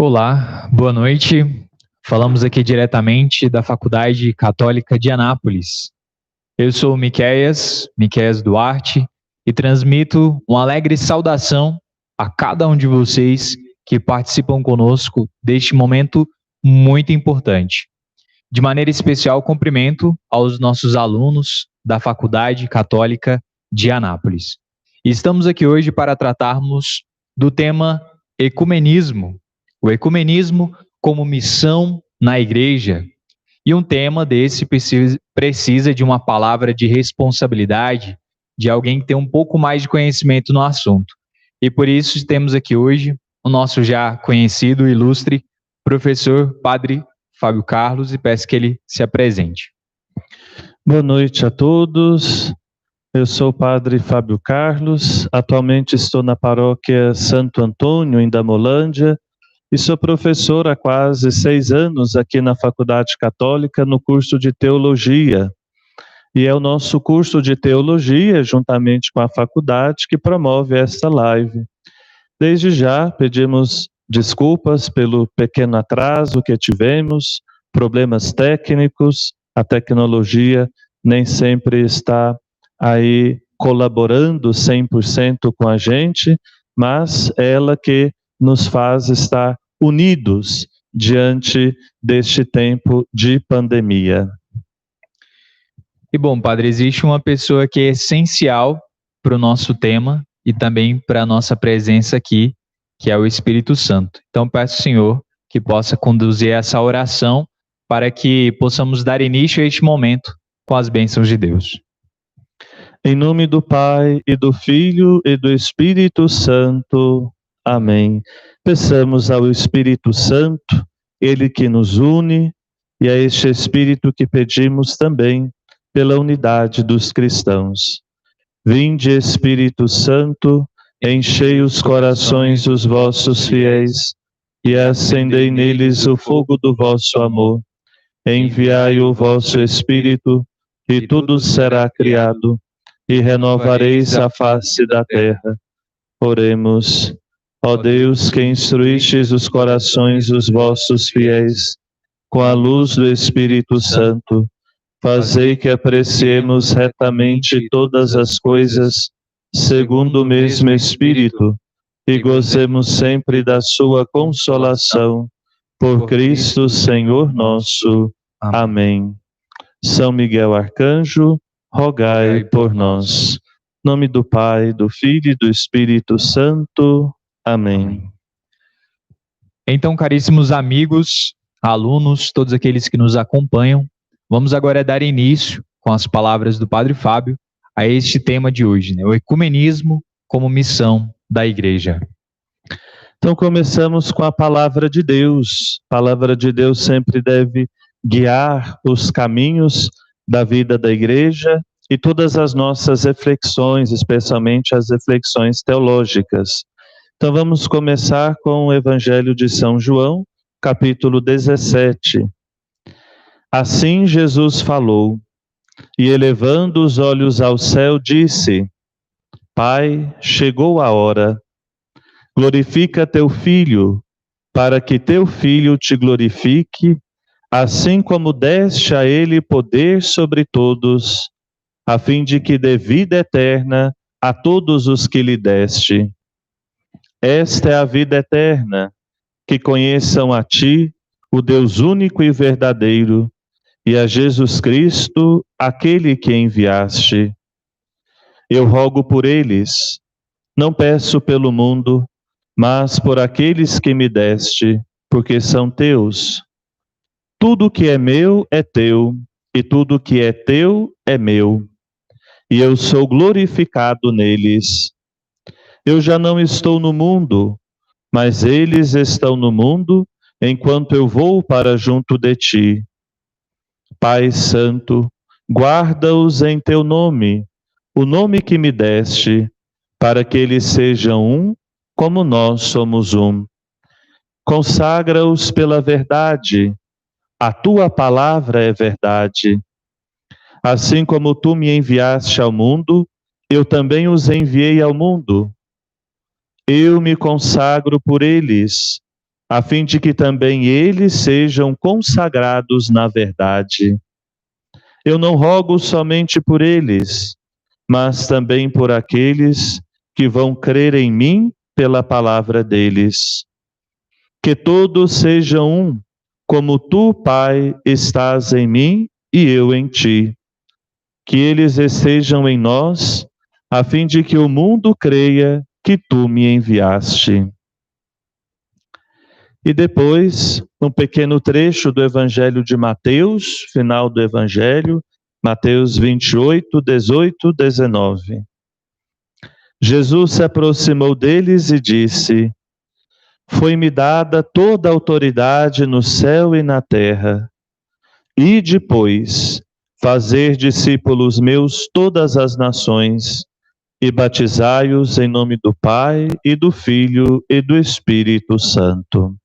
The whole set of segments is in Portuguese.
Olá, boa noite. Falamos aqui diretamente da Faculdade Católica de Anápolis. Eu sou o Miqueias Duarte, e transmito uma alegre saudação a cada um de vocês que participam conosco deste momento muito importante. De maneira especial, cumprimento aos nossos alunos da Faculdade Católica de Anápolis. E estamos aqui hoje para tratarmos do tema ecumenismo. O ecumenismo como missão na igreja. E um tema desse precisa de uma palavra de responsabilidade, de alguém que tem um pouco mais de conhecimento no assunto. E por isso temos aqui hoje o nosso já conhecido e ilustre professor Padre Fábio Carlos, e peço que ele se apresente. Boa noite a todos. Eu sou o Padre Fábio Carlos, atualmente estou na paróquia Santo Antônio, em Damolândia, e sou professor há quase 6 anos aqui na Faculdade Católica, no curso de Teologia. E é o nosso curso de Teologia, juntamente com a faculdade, que promove esta live. Desde já, pedimos desculpas pelo pequeno atraso que tivemos, problemas técnicos, a tecnologia nem sempre está aí colaborando 100% com a gente, mas é ela que nos faz estar unidos diante deste tempo de pandemia. E bom, Padre, existe uma pessoa que é essencial para o nosso tema e também para a nossa presença aqui, que é o Espírito Santo. Então peço ao Senhor que possa conduzir essa oração para que possamos dar início a este momento com as bênçãos de Deus. Em nome do Pai, e do Filho, e do Espírito Santo. Amém. Peçamos ao Espírito Santo, Ele que nos une, e a este Espírito que pedimos também pela unidade dos cristãos. Vinde, Espírito Santo, enchei os corações dos vossos fiéis, e acendei neles o fogo do vosso amor. Enviai o vosso Espírito, e tudo será criado, e renovareis a face da terra. Oremos. Ó Deus, que instruístes os corações dos vossos fiéis com a luz do Espírito Santo, fazei que apreciemos retamente todas as coisas segundo o mesmo Espírito e gozemos sempre da sua consolação. Por Cristo, Senhor nosso. Amém. São Miguel Arcanjo, rogai por nós. Em nome do Pai, do Filho e do Espírito Santo. Amém. Então, caríssimos amigos, alunos, todos aqueles que nos acompanham, vamos agora dar início, com as palavras do Padre Fábio, a este tema de hoje, né? O ecumenismo como missão da Igreja. Então, começamos com a palavra de Deus. A palavra de Deus sempre deve guiar os caminhos da vida da Igreja e todas as nossas reflexões, especialmente as reflexões teológicas. Então vamos começar com o Evangelho de São João, capítulo 17. Assim Jesus falou, e elevando os olhos ao céu, disse: Pai, chegou a hora. Glorifica teu Filho, para que teu Filho te glorifique, assim como deste a ele poder sobre todos, a fim de que dê vida eterna a todos os que lhe deste. Esta é a vida eterna, que conheçam a ti, o Deus único e verdadeiro, e a Jesus Cristo, aquele que enviaste. Eu rogo por eles, não peço pelo mundo, mas por aqueles que me deste, porque são teus. Tudo que é meu é teu, e tudo que é teu é meu, e eu sou glorificado neles. Eu já não estou no mundo, mas eles estão no mundo, enquanto eu vou para junto de ti. Pai Santo, guarda-os em teu nome, o nome que me deste, para que eles sejam um, como nós somos um. Consagra-os pela verdade, a tua palavra é verdade. Assim como tu me enviaste ao mundo, eu também os enviei ao mundo. Eu me consagro por eles, a fim de que também eles sejam consagrados na verdade. Eu não rogo somente por eles, mas também por aqueles que vão crer em mim pela palavra deles. Que todos sejam um, como tu, Pai, estás em mim e eu em ti. Que eles estejam em nós, a fim de que o mundo creia que tu me enviaste. E depois, um pequeno trecho do Evangelho de Mateus, final do Evangelho, Mateus 28, 18, 19. Jesus se aproximou deles e disse: Foi-me dada toda a autoridade no céu e na terra. Ide, pois, fazer discípulos meus todas as nações, e batizai-os em nome do Pai, e do Filho, e do Espírito Santo.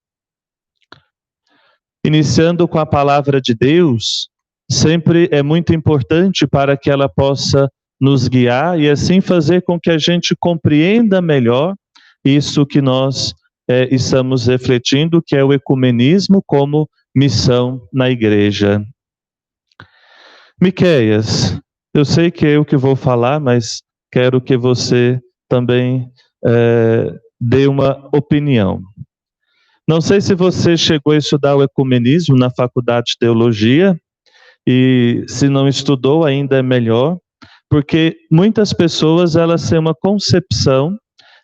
Iniciando com a palavra de Deus, sempre é muito importante para que ela possa nos guiar e assim fazer com que a gente compreenda melhor isso que nós estamos refletindo, que é o ecumenismo como missão na igreja. Miqueias, eu sei que é eu que vou falar, mas quero que você também dê uma opinião. Não sei se você chegou a estudar o ecumenismo na faculdade de teologia, e se não estudou ainda é melhor, porque muitas pessoas elas têm uma concepção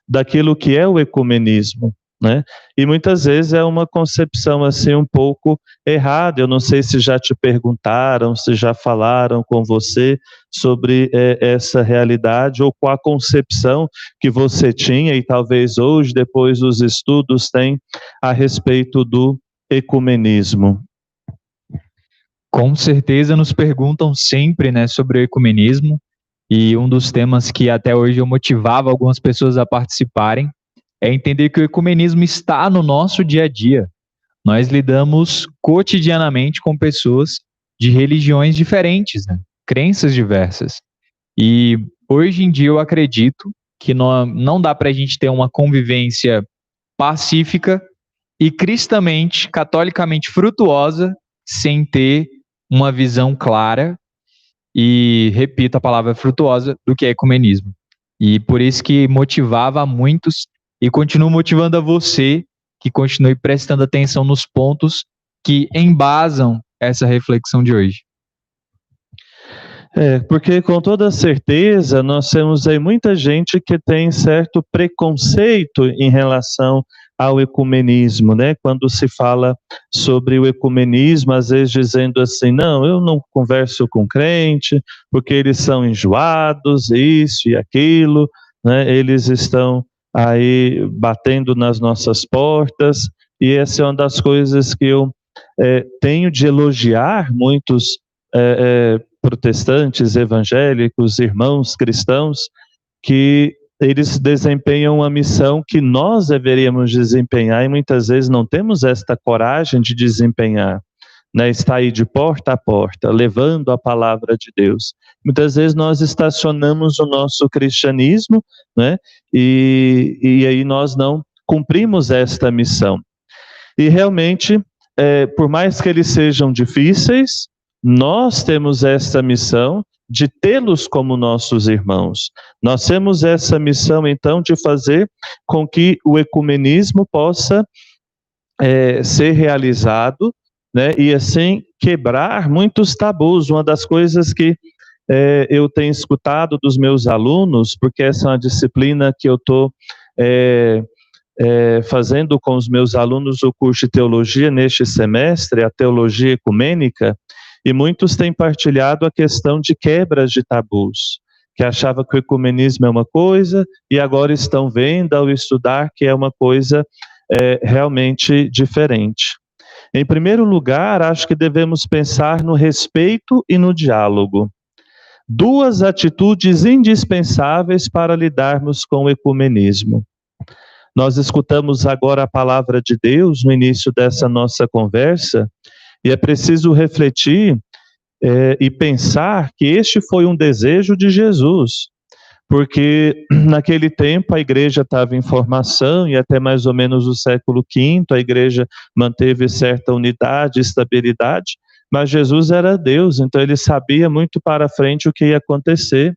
daquilo que é o ecumenismo, né? E muitas vezes é uma concepção assim um pouco errada. Eu não sei se já te perguntaram, se já falaram com você sobre essa realidade, ou qual a concepção que você tinha e talvez hoje, depois dos estudos, tem a respeito do ecumenismo. Com certeza nos perguntam sempre, né, sobre o ecumenismo, e um dos temas que até hoje eu motivava algumas pessoas a participarem é entender que o ecumenismo está no nosso dia a dia. Nós lidamos cotidianamente com pessoas de religiões diferentes, né? Crenças diversas. E hoje em dia eu acredito que não dá para a gente ter uma convivência pacífica e cristamente, catolicamente frutuosa, sem ter uma visão clara e, repito a palavra frutuosa, do que é ecumenismo. E por isso que motivava a muitos e continuo motivando a você que continue prestando atenção nos pontos que embasam essa reflexão de hoje. Porque com toda certeza nós temos aí muita gente que tem certo preconceito em relação ao ecumenismo, né? Quando se fala sobre o ecumenismo, às vezes dizendo assim, não, eu não converso com crente, porque eles são enjoados, isso e aquilo, né? Eles estão aí batendo nas nossas portas, e essa é uma das coisas que eu tenho de elogiar muitos protestantes, evangélicos, irmãos cristãos, que eles desempenham uma missão que nós deveríamos desempenhar e muitas vezes não temos esta coragem de desempenhar, né? Está aí de porta a porta, levando a palavra de Deus. Muitas vezes nós estacionamos o nosso cristianismo, né? E aí nós não cumprimos esta missão. E realmente, por mais que eles sejam difíceis, nós temos esta missão de tê-los como nossos irmãos. Nós temos essa missão, então, de fazer com que o ecumenismo possa ser realizado, né, e assim quebrar muitos tabus. Uma das coisas que eu tenho escutado dos meus alunos, porque essa é uma disciplina que eu estou fazendo com os meus alunos o curso de teologia neste semestre, a teologia ecumênica, e muitos têm partilhado a questão de quebras de tabus, que achavam que o ecumenismo é uma coisa e agora estão vendo ao estudar que é uma coisa realmente diferente. Em primeiro lugar, acho que devemos pensar no respeito e no diálogo. Duas atitudes indispensáveis para lidarmos com o ecumenismo. Nós escutamos agora a palavra de Deus no início dessa nossa conversa, e é preciso refletir e pensar que este foi um desejo de Jesus. porque naquele tempo a igreja estava em formação e até mais ou menos o século V a igreja manteve certa unidade, estabilidade, mas Jesus era Deus, então ele sabia muito para frente o que ia acontecer,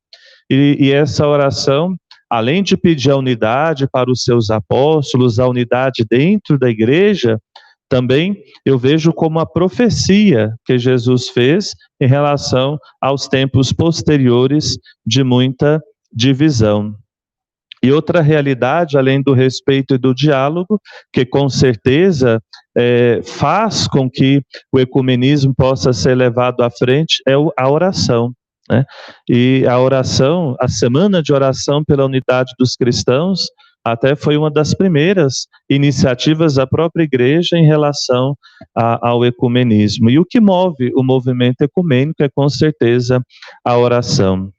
e essa oração, além de pedir a unidade para os seus apóstolos, a unidade dentro da igreja, também eu vejo como a profecia que Jesus fez em relação aos tempos posteriores de muita divisão. E outra realidade, além do respeito e do diálogo, que com certeza faz com que o ecumenismo possa ser levado à frente, é a oração, né? E a oração, a semana de oração pela unidade dos cristãos, até foi uma das primeiras iniciativas da própria igreja em relação ao ecumenismo. E o que move o movimento ecumênico é com certeza a oração.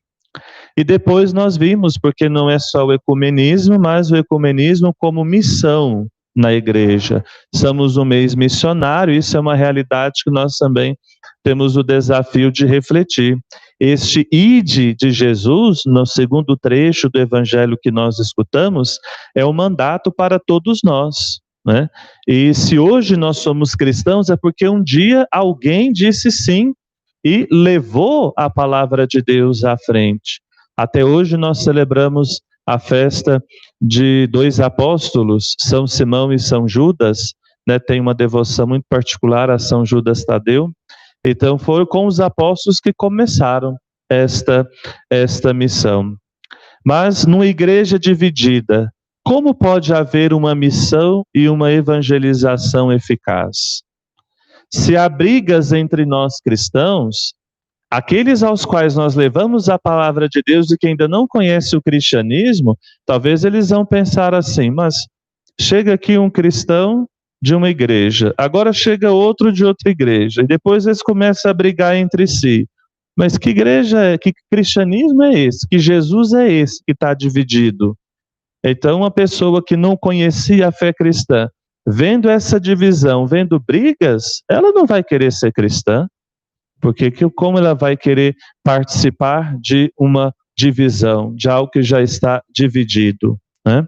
E depois nós vimos, porque não é só o ecumenismo, mas o ecumenismo como missão na igreja. Somos um mês missionário, isso é uma realidade que nós também temos o desafio de refletir. Este ide de Jesus, no segundo trecho do evangelho que nós escutamos, é um mandato para todos nós, né? E se hoje nós somos cristãos, é porque um dia alguém disse sim e levou a palavra de Deus à frente. Até hoje nós celebramos a festa de dois apóstolos, São Simão e São Judas, né? Tem uma devoção muito particular a São Judas Tadeu. Então foi com os apóstolos que começaram esta missão. Mas numa igreja dividida, como pode haver uma missão e uma evangelização eficaz? Se há brigas entre nós cristãos, aqueles aos quais nós levamos a palavra de Deus e que ainda não conhecem o cristianismo, talvez eles vão pensar assim, mas chega aqui um cristão de uma igreja, agora chega outro de outra igreja, e depois eles começam a brigar entre si. Mas que igreja é? Que cristianismo é esse? Que Jesus é esse que está dividido? Então, uma pessoa que não conhecia a fé cristã, vendo essa divisão, vendo brigas, ela não vai querer ser cristã, porque como ela vai querer participar de uma divisão, de algo que já está dividido, né?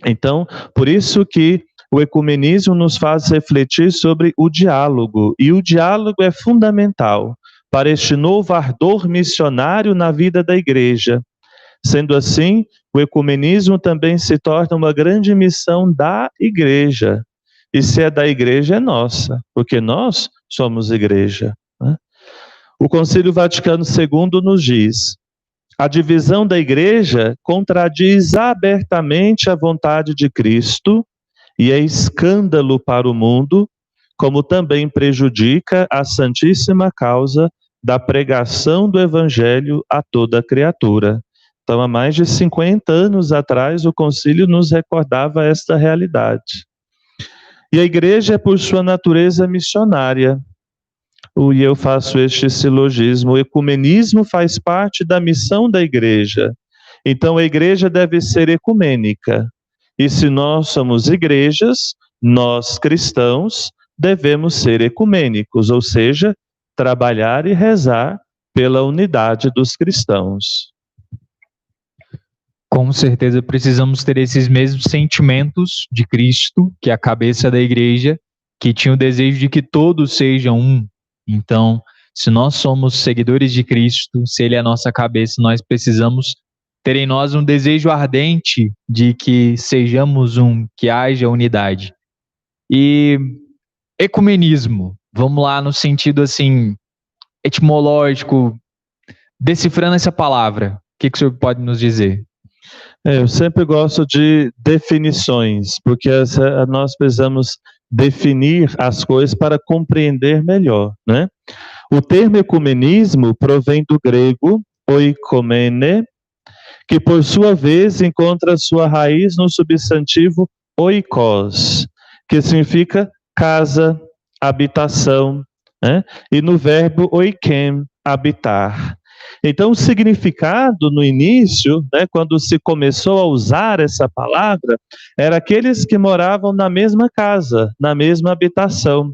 Então, por isso que o ecumenismo nos faz refletir sobre o diálogo, e o diálogo é fundamental para este novo ardor missionário na vida da igreja. Sendo assim, o ecumenismo também se torna uma grande missão da igreja. E se é da igreja, é nossa, porque nós somos igreja, né? O Concílio Vaticano II nos diz: a divisão da igreja contradiz abertamente a vontade de Cristo e é escândalo para o mundo, como também prejudica a santíssima causa da pregação do Evangelho a toda criatura. Então, há mais de 50 anos atrás, o concílio nos recordava esta realidade. E a igreja é, por sua natureza, missionária. E eu faço este silogismo: o ecumenismo faz parte da missão da igreja. Então, a igreja deve ser ecumênica. E se nós somos igrejas, nós cristãos devemos ser ecumênicos, ou seja, trabalhar e rezar pela unidade dos cristãos. Com certeza precisamos ter esses mesmos sentimentos de Cristo, que é a cabeça da igreja, que tinha o desejo de que todos sejam um. Então, se nós somos seguidores de Cristo, se Ele é a nossa cabeça, nós precisamos ter em nós um desejo ardente de que sejamos um, que haja unidade. E ecumenismo, vamos lá no sentido assim, etimológico, decifrando essa palavra, o que o senhor pode nos dizer? Eu sempre gosto de definições, porque nós precisamos definir as coisas para compreender melhor, né? O termo ecumenismo provém do grego oikomene, que por sua vez encontra sua raiz no substantivo oikos, que significa casa, habitação, né? E no verbo oikem, habitar. Então, o significado no início, né, quando se começou a usar essa palavra, era aqueles que moravam na mesma casa, na mesma habitação.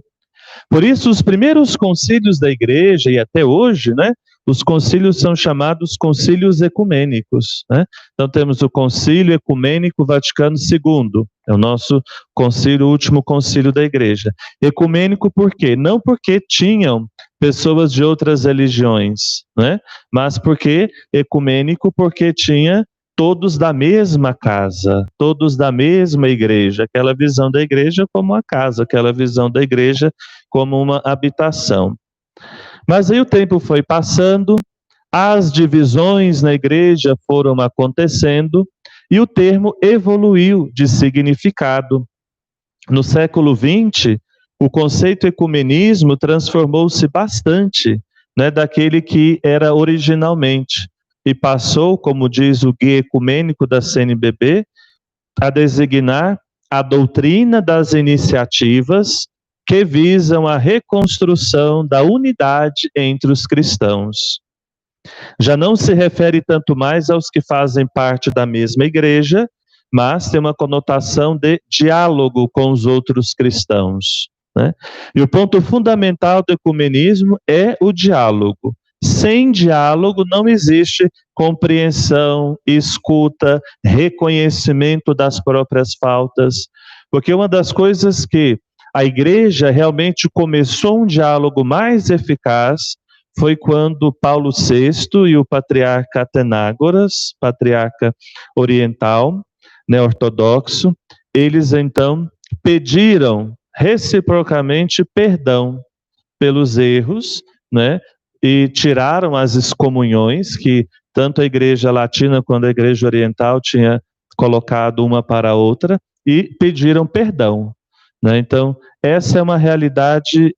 Por isso, os primeiros concílios da igreja, e até hoje, né, Os concílios são chamados concílios ecumênicos, né? Então temos o Concílio Ecumênico Vaticano II, é o nosso concílio, o último concílio da Igreja. Ecumênico por quê? Não porque tinham pessoas de outras religiões, né? Mas porque ecumênico, porque tinha todos da mesma casa, todos da mesma igreja, aquela visão da igreja como uma casa, aquela visão da igreja como uma habitação. Mas aí o tempo foi passando, as divisões na igreja foram acontecendo e o termo evoluiu de significado. No século XX, o conceito ecumenismo transformou-se bastante, né, daquele que era originalmente e passou, como diz o Guia Ecumênico da CNBB, a designar a doutrina das iniciativas que visam a reconstrução da unidade entre os cristãos. Já não se refere tanto mais aos que fazem parte da mesma igreja, mas tem uma conotação de diálogo com os outros cristãos, né? E o ponto fundamental do ecumenismo é o diálogo. Sem diálogo não existe compreensão, escuta, reconhecimento das próprias faltas, porque uma das coisas que a igreja realmente começou um diálogo mais eficaz foi quando Paulo VI e o patriarca Atenágoras, patriarca oriental, né, ortodoxo, eles então pediram reciprocamente perdão pelos erros, né, e tiraram as excomunhões que tanto a igreja latina quanto a igreja oriental tinha colocado uma para a outra e pediram perdão, né? Então, essa é uma realidade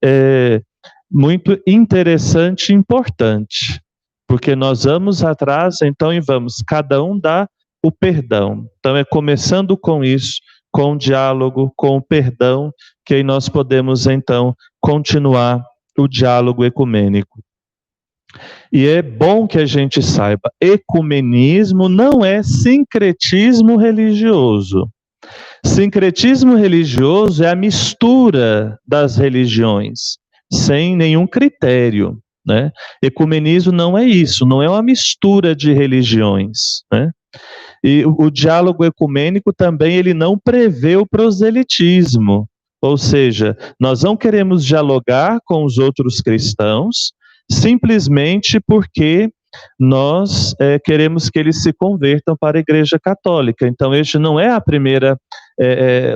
muito interessante e importante, porque nós vamos atrás, então, e vamos, cada um dá o perdão. Então, é começando com isso, com o diálogo, com o perdão, que aí nós podemos, então, continuar o diálogo ecumênico. E é bom que a gente saiba, ecumenismo não é sincretismo religioso. Sincretismo religioso é a mistura das religiões, sem nenhum critério, né? Ecumenismo não é isso, não é uma mistura de religiões, né? E o diálogo ecumênico também, ele não prevê o proselitismo, ou seja, nós não queremos dialogar com os outros cristãos simplesmente porque nós queremos que eles se convertam para a Igreja Católica. Então, este não é a primeira,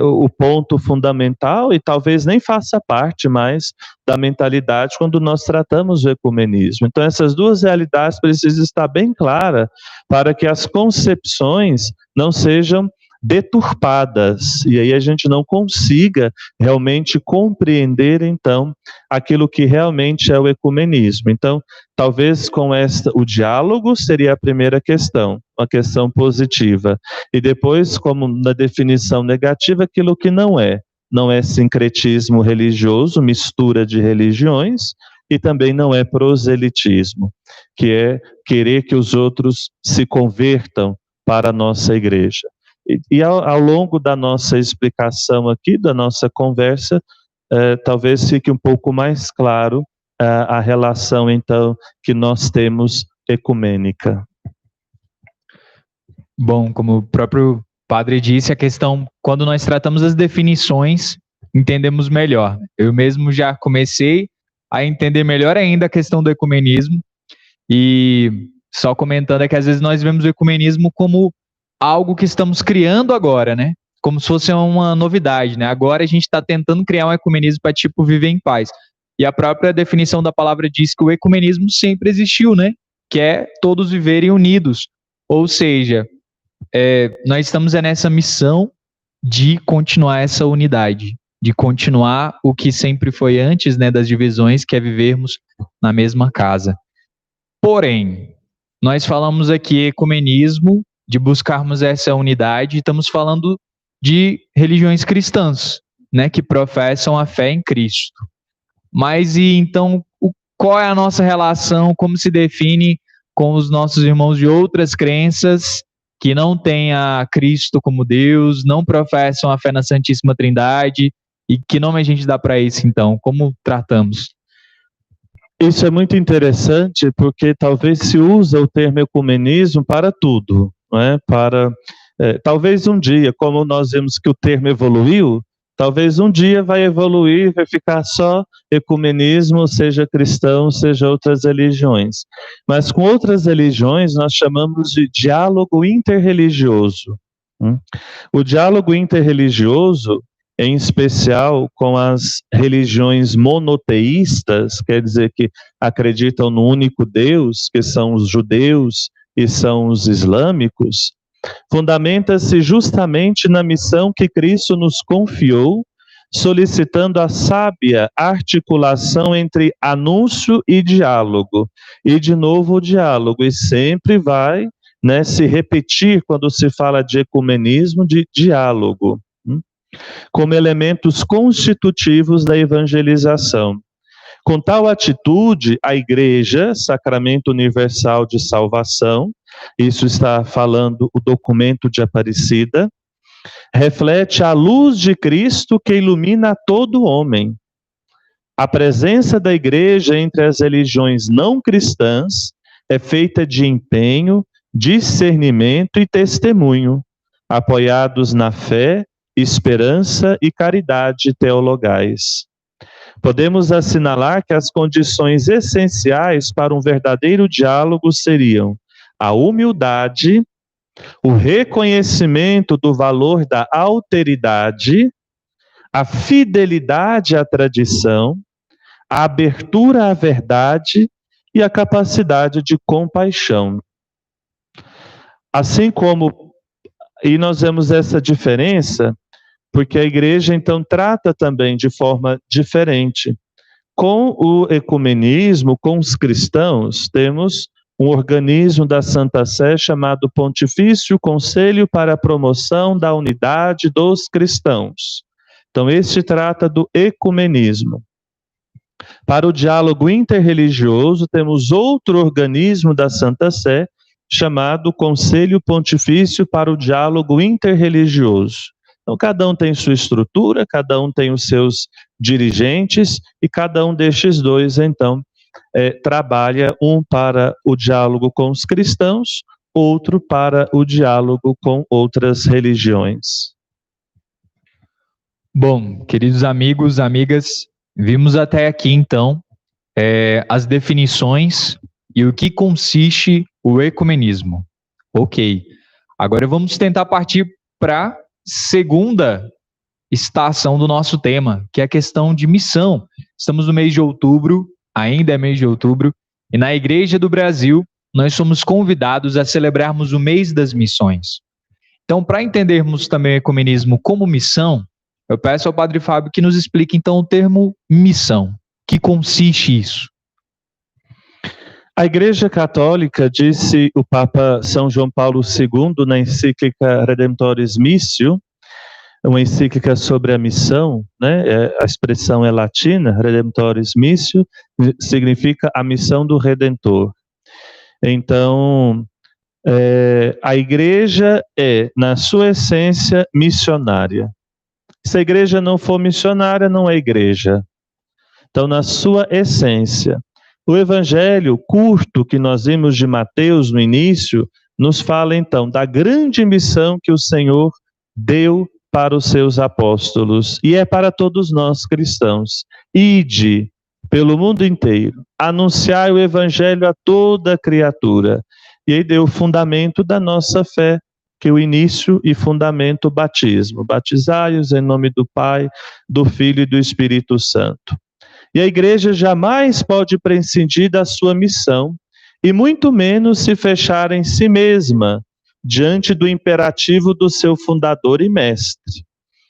o ponto fundamental e talvez nem faça parte mais da mentalidade quando nós tratamos o ecumenismo. Então, essas duas realidades precisam estar bem claras para que as concepções não sejam deturpadas, e aí a gente não consiga realmente compreender, então, aquilo que realmente é o ecumenismo. Então, talvez com o diálogo seria a primeira questão, uma questão positiva, e depois, como na definição negativa, aquilo que não é sincretismo religioso, mistura de religiões, e também não é proselitismo, que é querer que os outros se convertam para a nossa igreja. E ao longo da nossa explicação aqui, da nossa conversa, talvez fique um pouco mais claro a relação, então, que nós temos ecumênica. Bom, como o próprio padre disse, a questão, quando nós tratamos as definições, entendemos melhor. Eu mesmo já comecei a entender melhor ainda a questão do ecumenismo, e só comentando é que às vezes nós vemos o ecumenismo como algo que estamos criando agora, né? Como se fosse uma novidade, né? Agora a gente está tentando criar um ecumenismo para, tipo, viver em paz. E a própria definição da palavra diz que o ecumenismo sempre existiu, né? Que é todos viverem unidos. Ou seja, nós estamos nessa missão de continuar essa unidade, de continuar o que sempre foi antes, né, das divisões, que é vivermos na mesma casa. Porém, nós falamos aqui ecumenismo, de buscarmos essa unidade, estamos falando de religiões cristãs, né, que professam a fé em Cristo. Mas e então, qual é a nossa relação, como se define com os nossos irmãos de outras crenças que não têm a Cristo como Deus, não professam a fé na Santíssima Trindade, e que nome a gente dá para isso então? Como tratamos? Isso é muito interessante porque talvez se usa o termo ecumenismo para tudo, não é? Talvez um dia, como nós vemos que o termo evoluiu, talvez um dia vai evoluir, vai ficar só ecumenismo, seja cristão, seja outras religiões. Mas com outras religiões nós chamamos de diálogo interreligioso. O diálogo interreligioso, em especial com as religiões monoteístas, quer dizer que acreditam no único Deus, que são os judeus e são os islâmicos, fundamenta-se justamente na missão que Cristo nos confiou, solicitando a sábia articulação entre anúncio e diálogo. E de novo o diálogo, e sempre vai, né, se repetir quando se fala de ecumenismo, de diálogo, como elementos constitutivos da evangelização. Com tal atitude, a Igreja, sacramento universal de salvação, isso está falando o documento de Aparecida, reflete a luz de Cristo que ilumina todo homem. A presença da Igreja entre as religiões não cristãs é feita de empenho, discernimento e testemunho, apoiados na fé, esperança e caridade teologais. Podemos assinalar que as condições essenciais para um verdadeiro diálogo seriam a humildade, o reconhecimento do valor da alteridade, a fidelidade à tradição, a abertura à verdade e a capacidade de compaixão. Assim como, e nós vemos essa diferença, porque a Igreja então trata também de forma diferente. Com o ecumenismo, com os cristãos, temos um organismo da Santa Sé chamado Pontifício Conselho para a Promoção da Unidade dos Cristãos. Então, este trata do ecumenismo. Para o diálogo interreligioso, temos outro organismo da Santa Sé, chamado Conselho Pontifício para o Diálogo Interreligioso. Então, cada um tem sua estrutura, cada um tem os seus dirigentes, e cada um destes dois, então, trabalha um para o diálogo com os cristãos, outro para o diálogo com outras religiões. Bom, queridos amigos, amigas, vimos até aqui, então, as definições e o que consiste o ecumenismo. Ok, agora vamos tentar partir para a segunda estação do nosso tema, que é a questão de missão. Estamos no mês de outubro, ainda é mês de outubro, e na Igreja do Brasil nós somos convidados a celebrarmos o mês das missões. Então, para entendermos também o ecumenismo como missão, eu peço ao Padre Fábio que nos explique então o termo missão. Que consiste isso? A Igreja Católica, disse o Papa São João Paulo II na encíclica Redemptoris Missio, uma encíclica sobre a missão, né? A expressão é latina, Redemptoris Missio, significa a missão do Redentor. Então, a Igreja é, na sua essência, missionária. Se a Igreja não for missionária, não é Igreja. Então, na sua essência, o Evangelho curto que nós vimos de Mateus no início, nos fala então da grande missão que o Senhor deu para os seus apóstolos, e é para todos nós cristãos. Ide pelo mundo inteiro, anunciai o Evangelho a toda criatura. E aí deu o fundamento da nossa fé, que o início e fundamento, o batismo. Batizai-os em nome do Pai, do Filho e do Espírito Santo. E a Igreja jamais pode prescindir da sua missão, e muito menos se fechar em si mesma, diante do imperativo do seu fundador e mestre,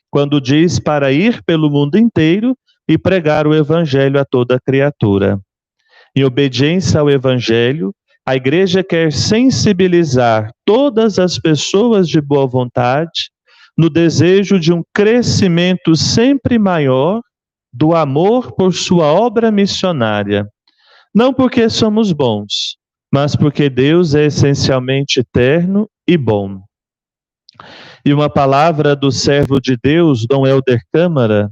quando diz para ir pelo mundo inteiro e pregar o Evangelho a toda criatura. Em obediência ao Evangelho, a Igreja quer sensibilizar todas as pessoas de boa vontade no desejo de um crescimento sempre maior do amor por sua obra missionária. Não porque somos bons, mas porque Deus é essencialmente eterno e bom. E uma palavra do servo de Deus, Dom Helder Câmara,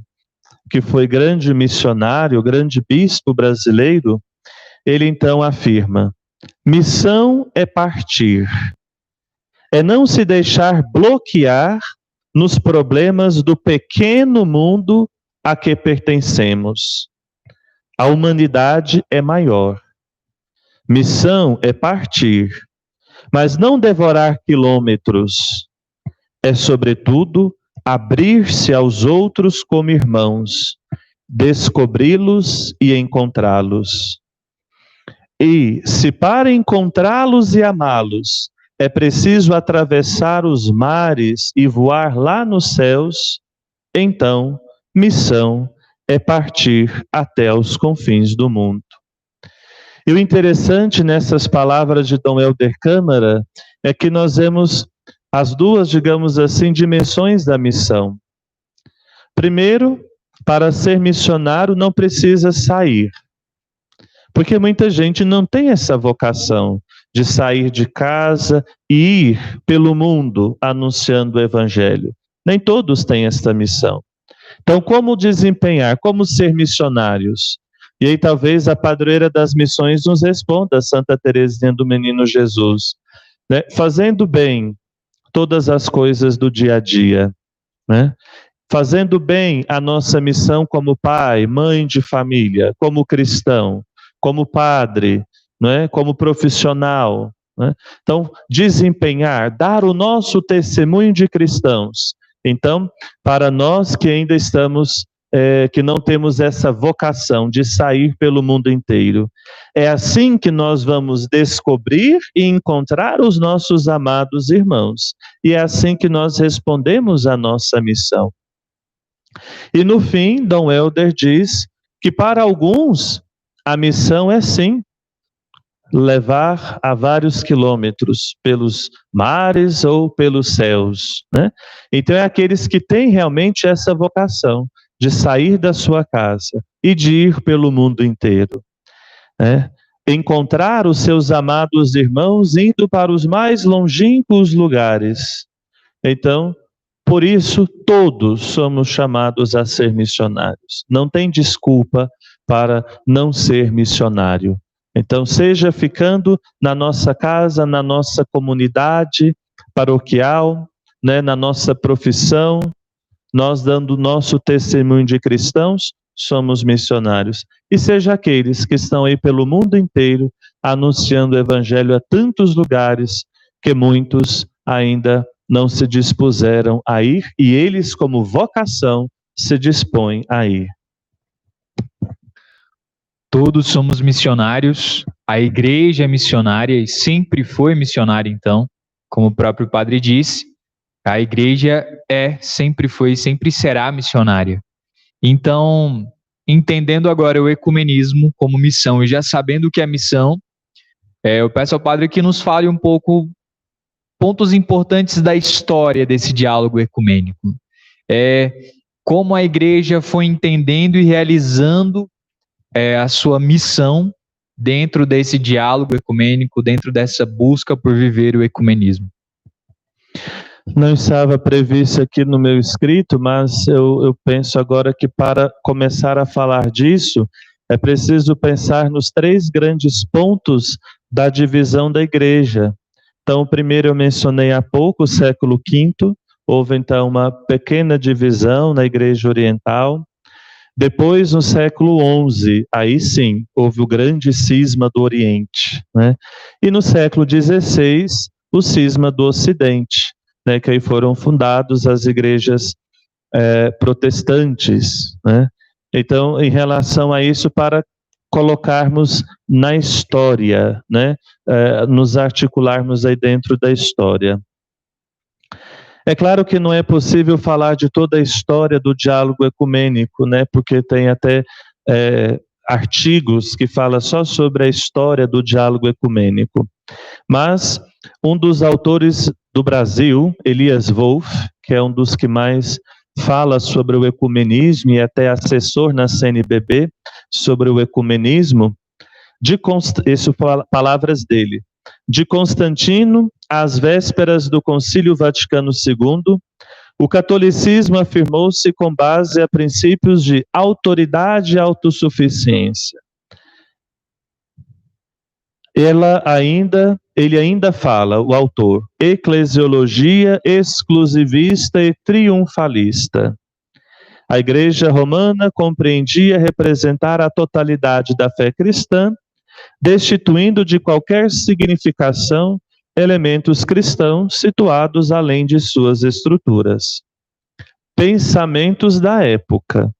que foi grande missionário, grande bispo brasileiro, ele então afirma: missão é partir, é não se deixar bloquear nos problemas do pequeno mundo a que pertencemos. A humanidade é maior. Missão é partir, mas não devorar quilômetros. É, sobretudo, abrir-se aos outros como irmãos, descobri-los e encontrá-los. E, se para encontrá-los e amá-los é preciso atravessar os mares e voar lá nos céus, então, missão é partir até os confins do mundo. E o interessante nessas palavras de Dom Helder Câmara é que nós vemos as duas, digamos assim, dimensões da missão. Primeiro, para ser missionário não precisa sair, porque muita gente não tem essa vocação de sair de casa e ir pelo mundo anunciando o Evangelho. Nem todos têm esta missão. Então, como desempenhar, como ser missionários? E aí talvez a padroeira das missões nos responda, Santa Teresinha do Menino Jesus, né? Fazendo bem todas as coisas do dia a dia, né? Fazendo bem a nossa missão como pai, mãe de família, como cristão, como padre, né? Como profissional, né? Então, desempenhar, dar o nosso testemunho de cristãos. Então, para nós que ainda estamos, que não temos essa vocação de sair pelo mundo inteiro, é assim que nós vamos descobrir e encontrar os nossos amados irmãos. E é assim que nós respondemos à nossa missão. E no fim, Dom Helder diz que para alguns a missão é sim levar a vários quilômetros pelos mares ou pelos céus, né? Então é aqueles que têm realmente essa vocação de sair da sua casa e de ir pelo mundo inteiro, né? Encontrar os seus amados irmãos indo para os mais longínquos lugares. Então, por isso, todos somos chamados a ser missionários. Não tem desculpa para não ser missionário. Então, seja ficando na nossa casa, na nossa comunidade paroquial, né, na nossa profissão, nós dando o nosso testemunho de cristãos, somos missionários. E seja aqueles que estão aí pelo mundo inteiro, anunciando o Evangelho a tantos lugares, que muitos ainda não se dispuseram a ir, e eles, como vocação, se dispõem a ir. Todos somos missionários, a igreja é missionária e sempre foi missionária, então, como o próprio padre disse, a igreja sempre foi e sempre será missionária. Então, entendendo agora o ecumenismo como missão e já sabendo o que é missão, eu peço ao padre que nos fale um pouco pontos importantes da história desse diálogo ecumênico. Como a igreja foi entendendo e realizando a sua missão dentro desse diálogo ecumênico, dentro dessa busca por viver o ecumenismo. Não estava previsto aqui no meu escrito, mas eu penso agora que para começar a falar disso, é preciso pensar nos 3 grandes pontos da divisão da igreja. Então, o primeiro eu mencionei há pouco, o século V, houve então uma pequena divisão na igreja oriental. Depois, no século XI, aí sim, houve o grande cisma do Oriente, né? E no século XVI, o cisma do Ocidente, né? Que aí foram fundadas as igrejas protestantes, né? Então, em relação a isso, para colocarmos na história, né? Nos articularmos aí dentro da história. É claro que não é possível falar de toda a história do diálogo ecumênico, né? Porque tem até artigos que falam só sobre a história do diálogo ecumênico. Mas um dos autores do Brasil, Elias Wolff, que é um dos que mais fala sobre o ecumenismo e até assessor na CNBB sobre o ecumenismo, isso palavras dele. De Constantino às vésperas do Concílio Vaticano II, o catolicismo afirmou-se com base a princípios de autoridade e autossuficiência. ele ainda fala, o autor, eclesiologia exclusivista e triunfalista. A Igreja Romana compreendia representar a totalidade da fé cristã, destituindo de qualquer significação elementos cristãos situados além de suas estruturas. Pensamentos da época.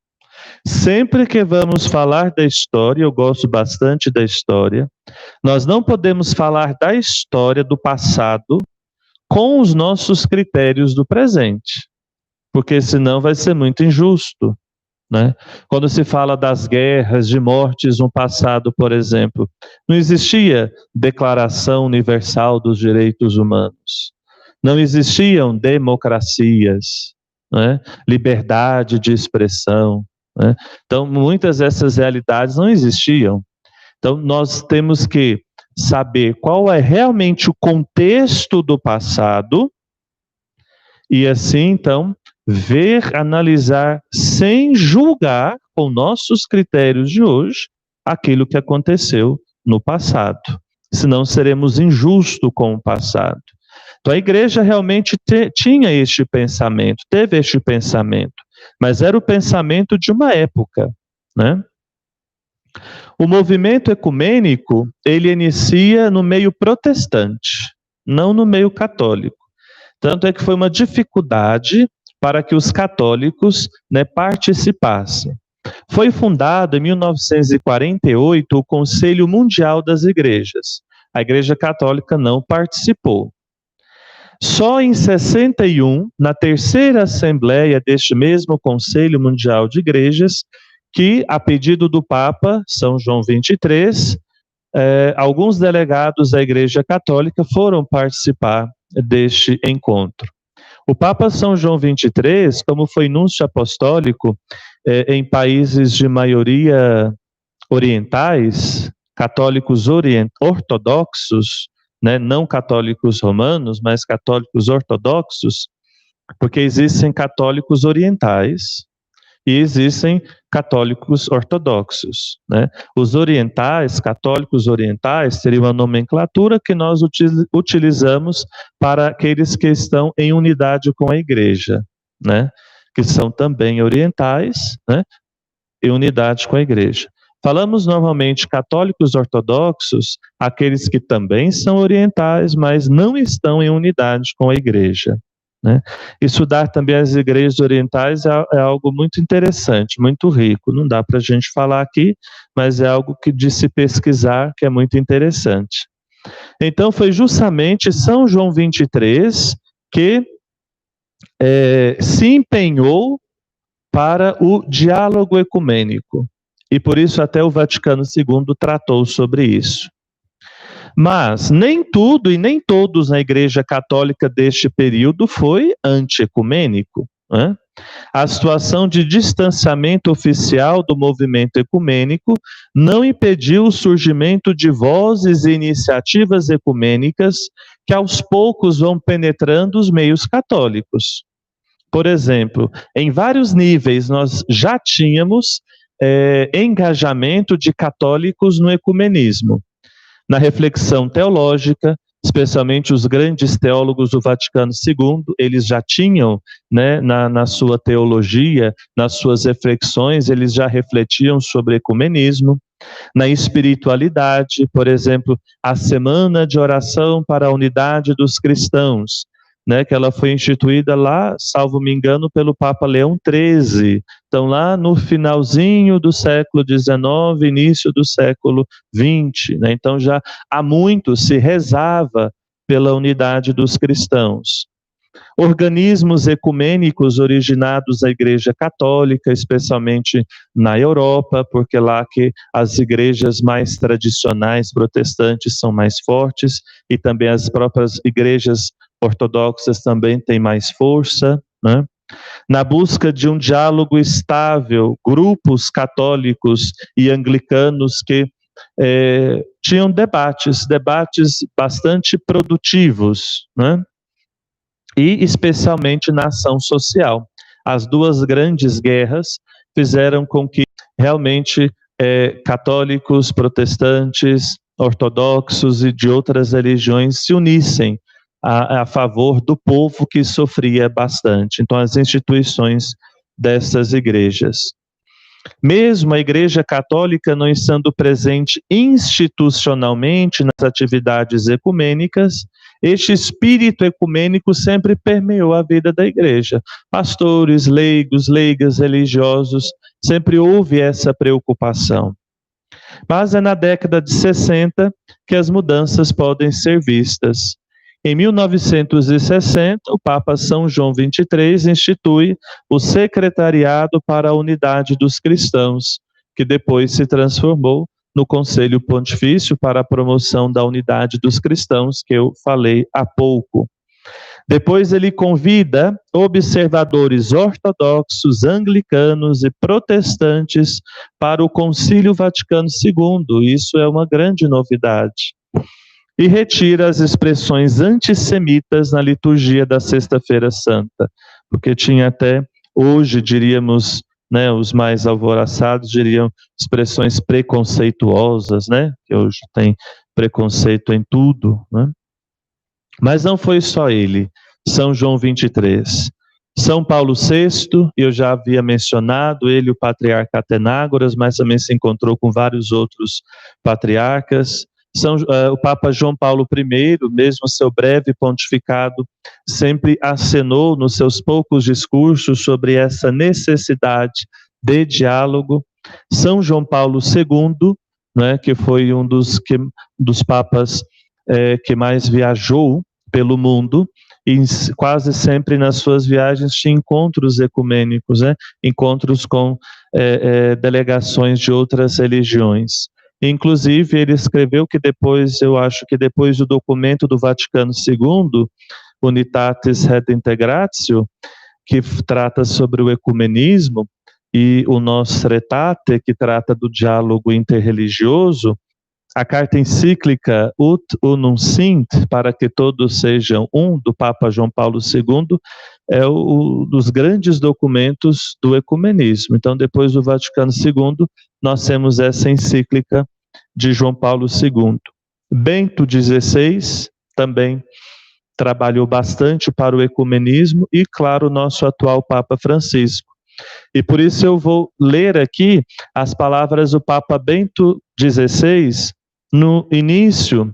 Sempre que vamos falar da história, eu gosto bastante da história, nós não podemos falar da história do passado com os nossos critérios do presente, porque senão vai ser muito injusto, né? Quando se fala das guerras, de mortes no passado, por exemplo, não existia Declaração Universal dos Direitos Humanos, não existiam democracias, né? Liberdade de expressão, né? Então, muitas dessas realidades não existiam. Então, nós temos que saber qual é realmente o contexto do passado e assim, então, ver, analisar, sem julgar com nossos critérios de hoje, aquilo que aconteceu no passado. Senão seremos injustos com o passado. Então a igreja realmente tinha este pensamento, teve este pensamento, mas era o pensamento de uma época, né? O movimento ecumênico, ele inicia no meio protestante, não no meio católico. Tanto é que foi uma dificuldade para que os católicos, né, participassem. Foi fundado em 1948 o Conselho Mundial das Igrejas. A Igreja Católica não participou. Só em 61, na terceira assembleia deste mesmo Conselho Mundial de Igrejas, que, a pedido do Papa São João XXIII, alguns delegados da Igreja Católica foram participar deste encontro. O Papa São João XXIII, como foi núncio apostólico em países de maioria orientais, católicos ortodoxos, né, não católicos romanos, mas católicos ortodoxos, porque existem católicos orientais e existem católicos ortodoxos, né? Os orientais, católicos orientais, seria uma nomenclatura que nós utilizamos para aqueles que estão em unidade com a igreja, né? Que são também orientais, né? Em unidade com a igreja. Falamos normalmente católicos ortodoxos, aqueles que também são orientais, mas não estão em unidade com a igreja, né? Estudar também as igrejas orientais é algo muito interessante, muito rico. Não dá para a gente falar aqui, mas é algo que de se pesquisar que é muito interessante. Então foi justamente São João XXIII que se empenhou para o diálogo ecumênico. E por isso até o Vaticano II tratou sobre isso. Mas nem tudo e nem todos na Igreja Católica deste período foi anti-ecumênico, né? A situação de distanciamento oficial do movimento ecumênico não impediu o surgimento de vozes e iniciativas ecumênicas que aos poucos vão penetrando os meios católicos. Por exemplo, em vários níveis nós já tínhamos engajamento de católicos no ecumenismo. Na reflexão teológica, especialmente os grandes teólogos do Vaticano II, eles já tinham, né, na sua teologia, nas suas reflexões, eles já refletiam sobre ecumenismo. Na espiritualidade, por exemplo, a Semana de Oração para a Unidade dos Cristãos, né, que ela foi instituída lá, salvo me engano, pelo Papa Leão XIII. Então, lá no finalzinho do século XIX, início do século XX, né? Então, já há muito se rezava pela unidade dos cristãos. Organismos ecumênicos originados da Igreja Católica, especialmente na Europa, porque lá que as igrejas mais tradicionais protestantes são mais fortes e também as próprias igrejas ortodoxas também têm mais força, né? Na busca de um diálogo estável, grupos católicos e anglicanos que tinham debates bastante produtivos, né? E especialmente na ação social. As duas grandes guerras fizeram com que realmente católicos, protestantes, ortodoxos e de outras religiões se unissem a favor do povo que sofria bastante. Então, as instituições dessas igrejas. Mesmo a Igreja Católica não estando presente institucionalmente nas atividades ecumênicas, este espírito ecumênico sempre permeou a vida da igreja. Pastores, leigos, leigas, religiosos, sempre houve essa preocupação. Mas é na década de 60 que as mudanças podem ser vistas. Em 1960, o Papa São João XXIII institui o Secretariado para a Unidade dos Cristãos, que depois se transformou no Conselho Pontifício para a Promoção da Unidade dos Cristãos, que eu falei há pouco. Depois ele convida observadores ortodoxos, anglicanos e protestantes para o Concílio Vaticano II. Isso é uma grande novidade. E retira as expressões antissemitas na liturgia da Sexta-feira Santa, porque tinha até hoje, diríamos, né, os mais alvoroçados diriam expressões preconceituosas, né, que hoje tem preconceito em tudo, né? Mas não foi só ele, São João 23. São Paulo VI, eu já havia mencionado, ele, o patriarca Atenágoras, mas também se encontrou com vários outros patriarcas. O Papa João Paulo I, mesmo seu breve pontificado, sempre acenou nos seus poucos discursos sobre essa necessidade de diálogo. São João Paulo II, né, que foi um dos papas que mais viajou pelo mundo, e quase sempre nas suas viagens tinha encontros ecumênicos, né, encontros com delegações de outras religiões. Inclusive, ele escreveu que depois, eu acho que depois do documento do Vaticano II, Unitatis Redintegratio, que trata sobre o ecumenismo, e o Nostra Aetate, que trata do diálogo interreligioso, a carta encíclica Ut Unum Sint, para que todos sejam um, do Papa João Paulo II, é um dos grandes documentos do ecumenismo. Então, depois do Vaticano II, nós temos essa encíclica de João Paulo II. Bento XVI também trabalhou bastante para o ecumenismo e, claro, o nosso atual Papa Francisco. E por isso eu vou ler aqui as palavras do Papa Bento XVI no início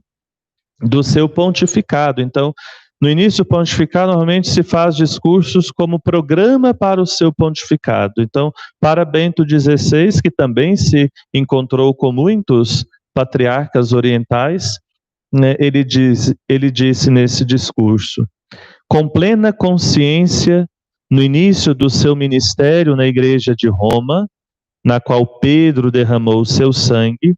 do seu pontificado. Então, no início do pontificado, normalmente se faz discursos como programa para o seu pontificado. Então, para Bento XVI, que também se encontrou com muitos patriarcas orientais, né, ele disse nesse discurso: com plena consciência, no início do seu ministério na Igreja de Roma, na qual Pedro derramou o seu sangue,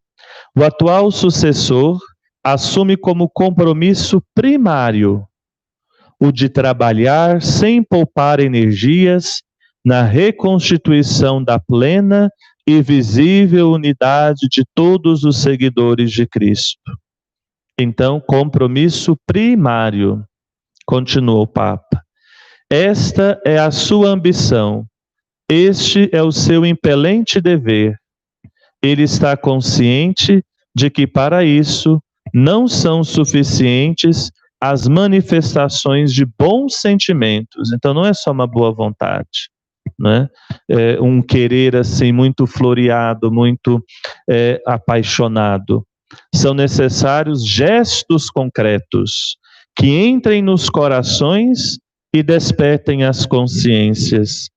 o atual sucessor assume como compromisso primário o de trabalhar sem poupar energias na reconstituição da plena e visível unidade de todos os seguidores de Cristo. Então, compromisso primário, continuou o Papa. Esta é a sua ambição, este é o seu impelente dever. Ele está consciente de que para isso não são suficientes as manifestações de bons sentimentos. Então não é só uma boa vontade, né? Um querer assim muito floreado, muito apaixonado. São necessários gestos concretos que entrem nos corações e despertem as consciências,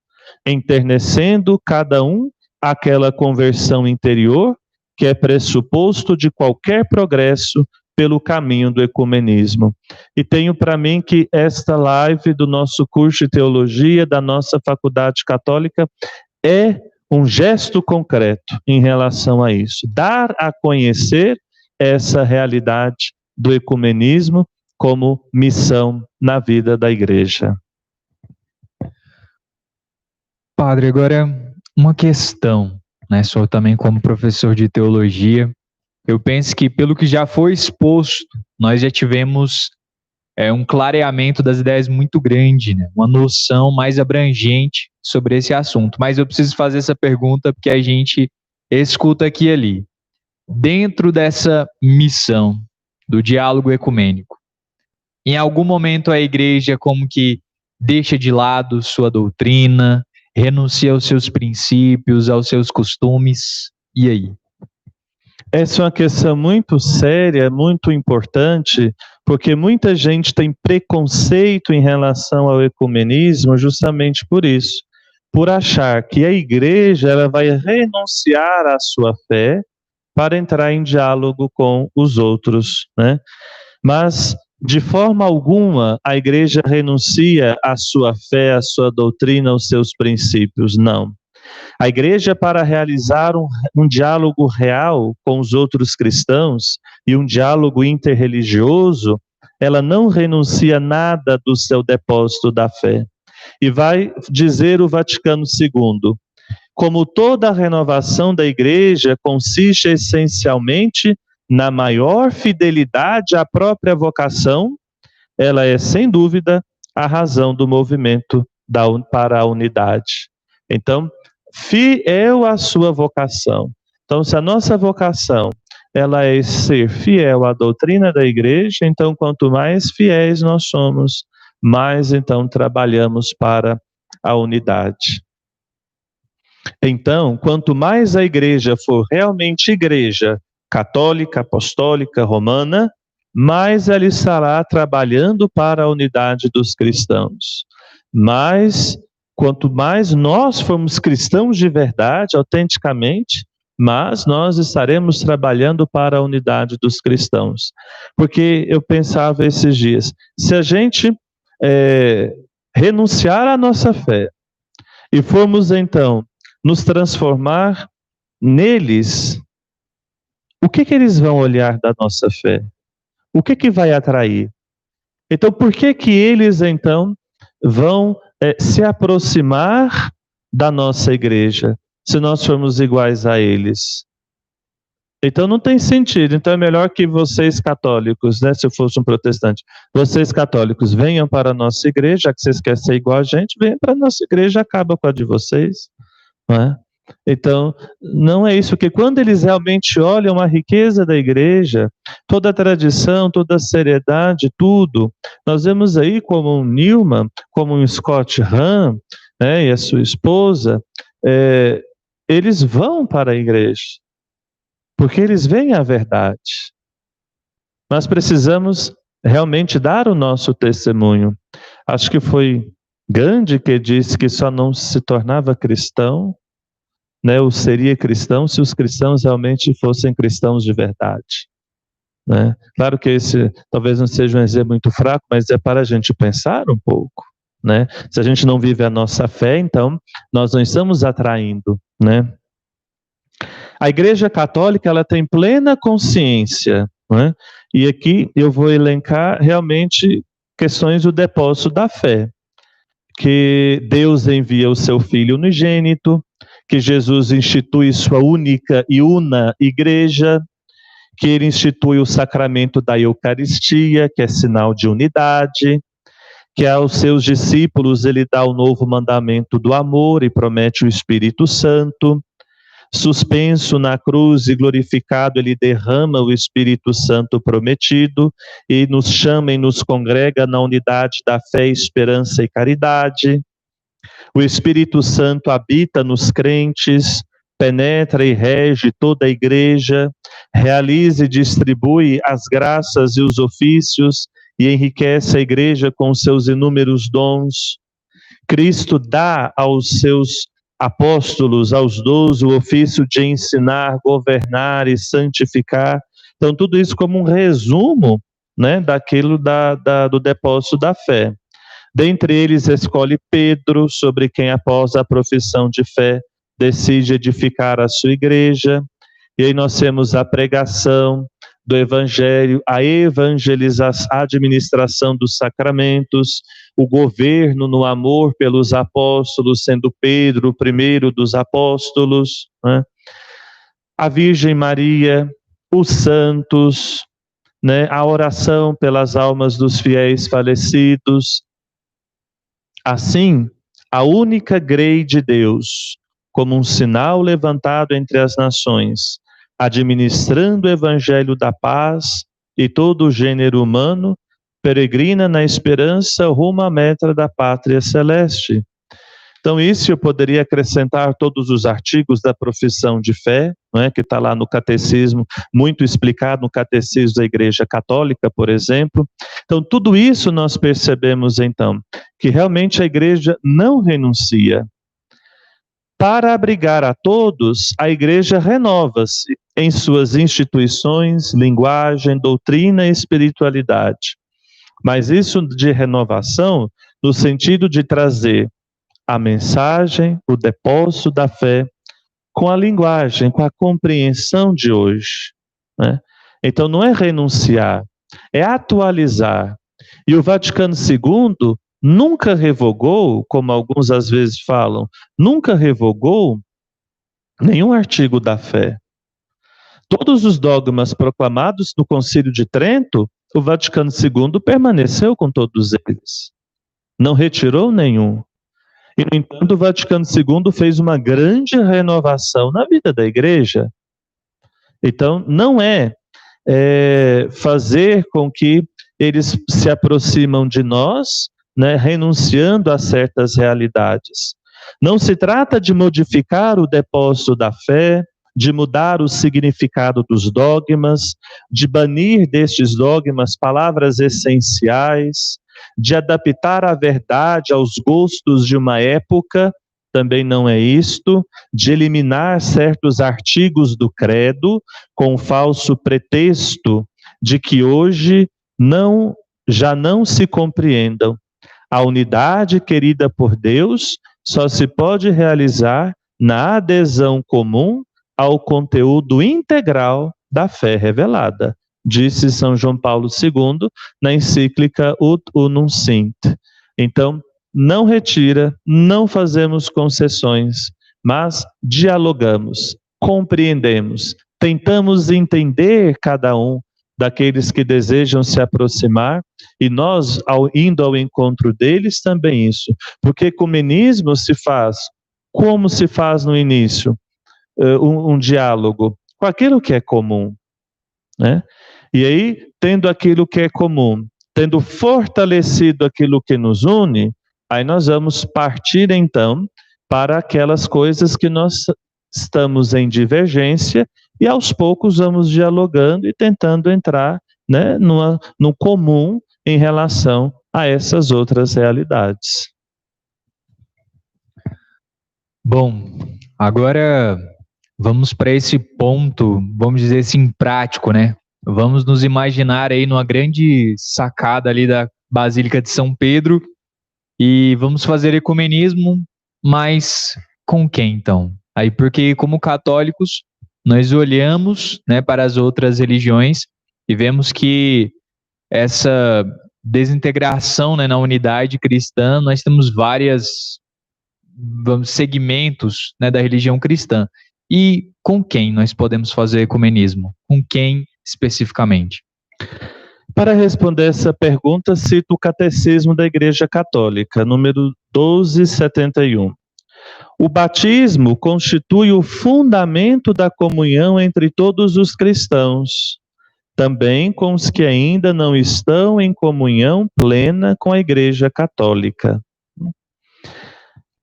enternecendo cada um aquela conversão interior que é pressuposto de qualquer progresso pelo caminho do ecumenismo. E tenho para mim que esta live do nosso curso de teologia da nossa faculdade católica é um gesto concreto em relação a isso. Dar a conhecer essa realidade do ecumenismo como missão na vida da igreja. Padre, agora uma questão, né? Só também como professor de teologia, eu penso que pelo que já foi exposto, nós já tivemos um clareamento das ideias muito grande, né? Uma noção mais abrangente sobre esse assunto. Mas eu preciso fazer essa pergunta porque a gente escuta aqui e ali. dentro dessa missão do diálogo ecumênico, em algum momento a igreja como que deixa de lado sua doutrina, renuncia aos seus princípios, aos seus costumes, e aí? Essa é uma questão muito séria, muito importante, porque muita gente tem preconceito em relação ao ecumenismo justamente por isso, por achar que a igreja ela vai renunciar à sua fé para entrar em diálogo com os outros, né? Mas de forma alguma a igreja renuncia à sua fé, à sua doutrina, aos seus princípios, não. A igreja, para realizar um diálogo real com os outros cristãos e um diálogo interreligioso, ela não renuncia nada do seu depósito da fé. E vai dizer o Vaticano II, como toda a renovação da igreja consiste essencialmente na maior fidelidade à própria vocação, ela é, sem dúvida, a razão do movimento para a unidade. Então, fiel à sua vocação. Então, se a nossa vocação ela é ser fiel à doutrina da igreja, então quanto mais fiéis nós somos, mais então trabalhamos para a unidade. Então, quanto mais a igreja for realmente igreja católica, apostólica, romana, mais ela estará trabalhando para a unidade dos cristãos. Mas quanto mais nós formos cristãos de verdade, autenticamente, mas nós estaremos trabalhando para a unidade dos cristãos. Porque eu pensava esses dias, se a gente renunciar à nossa fé e formos então nos transformar neles, o que eles vão olhar da nossa fé? O que vai atrair? Então, por que eles então vão se aproximar da nossa igreja, se nós formos iguais a eles? Então não tem sentido. Então é melhor que vocês católicos, né, se eu fosse um protestante, vocês católicos venham para a nossa igreja, já que vocês querem ser igual a gente, venham para a nossa igreja, acaba com a de vocês, não é? Então, não é isso, porque quando eles realmente olham a riqueza da igreja, toda a tradição, toda a seriedade, tudo, nós vemos aí como um Newman, como um Scott Hahn, né, e a sua esposa, eles vão para a igreja, porque eles veem a verdade. Nós precisamos realmente dar o nosso testemunho. Acho que foi Gandhi que disse que só não se tornava cristão, né, ou seria cristão se os cristãos realmente fossem cristãos de verdade, né? Claro que esse talvez não seja um exemplo muito fraco, mas é para a gente pensar um pouco, né? Se a gente não vive a nossa fé, então nós não estamos atraindo, né? A Igreja Católica ela tem plena consciência, né? E aqui eu vou elencar realmente questões do depósito da fé, que Deus envia o seu Filho unigênito, que Jesus institui sua única e una igreja, que ele institui o sacramento da Eucaristia, que é sinal de unidade, que aos seus discípulos ele dá o novo mandamento do amor e promete o Espírito Santo. Suspenso na cruz e glorificado, ele derrama o Espírito Santo prometido e nos chama e nos congrega na unidade da fé, esperança e caridade. O Espírito Santo habita nos crentes, penetra e rege toda a igreja, realiza e distribui as graças e os ofícios e enriquece a igreja com seus inúmeros dons. Cristo dá aos seus apóstolos, aos 12, o ofício de ensinar, governar e santificar. Então, tudo isso como um resumo, né, daquilo do depósito da fé. Dentre eles, escolhe Pedro, sobre quem, após a profissão de fé, decide edificar a sua igreja. E aí nós temos a pregação do Evangelho, a evangelização, a administração dos sacramentos, o governo no amor pelos apóstolos, sendo Pedro o primeiro dos apóstolos, né? A Virgem Maria, os santos, né? A oração pelas almas dos fiéis falecidos. Assim, a única grei de Deus, como um sinal levantado entre as nações, administrando o evangelho da paz e todo o gênero humano, peregrina na esperança rumo à meta da pátria celeste. Então, isso eu poderia acrescentar todos os artigos da profissão de fé, não é, que está lá no catecismo, muito explicado no catecismo da Igreja Católica, por exemplo. Então, tudo isso nós percebemos, então, que realmente a Igreja não renuncia. Para abrigar a todos, a Igreja renova-se em suas instituições, linguagem, doutrina e espiritualidade. Mas isso de renovação, no sentido de trazer a mensagem, o depósito da fé, com a linguagem, com a compreensão de hoje, né? Então não é renunciar, é atualizar. E o Vaticano II nunca revogou, como alguns às vezes falam, nunca revogou nenhum artigo da fé. Todos os dogmas proclamados no Concílio de Trento, o Vaticano II permaneceu com todos eles. Não retirou nenhum. E, no entanto, o Vaticano II fez uma grande renovação na vida da Igreja. Então, não é fazer com que eles se aproximam de nós, né, renunciando a certas realidades. Não se trata de modificar o depósito da fé, de mudar o significado dos dogmas, de banir destes dogmas palavras essenciais, de adaptar a verdade aos gostos de uma época, também não é isto, de eliminar certos artigos do credo com o falso pretexto de que hoje já não se compreendam. A unidade querida por Deus só se pode realizar na adesão comum ao conteúdo integral da fé revelada, disse São João Paulo II na encíclica Ut Unum Sint. Então, não retira, não fazemos concessões, mas dialogamos, compreendemos, tentamos entender cada um daqueles que desejam se aproximar, e nós, indo ao encontro deles, também isso. Porque ecumenismo se faz, como se faz no início? Um diálogo com aquilo que é comum, né? E aí, tendo aquilo que é comum, tendo fortalecido aquilo que nos une, aí nós vamos partir então para aquelas coisas que nós estamos em divergência e aos poucos vamos dialogando e tentando entrar, né, no comum em relação a essas outras realidades. Bom, agora vamos para esse ponto, vamos dizer assim, prático, né? Vamos nos imaginar aí numa grande sacada ali da Basílica de São Pedro e vamos fazer ecumenismo, mas com quem então? Aí porque como católicos nós olhamos, né, para as outras religiões e vemos que essa desintegração, né, na unidade cristã, nós temos vários segmentos, né, da religião cristã. E com quem nós podemos fazer ecumenismo? Com quem especificamente? Para responder essa pergunta, cito o Catecismo da Igreja Católica, número 1271. O batismo constitui o fundamento da comunhão entre todos os cristãos, também com os que ainda não estão em comunhão plena com a Igreja Católica.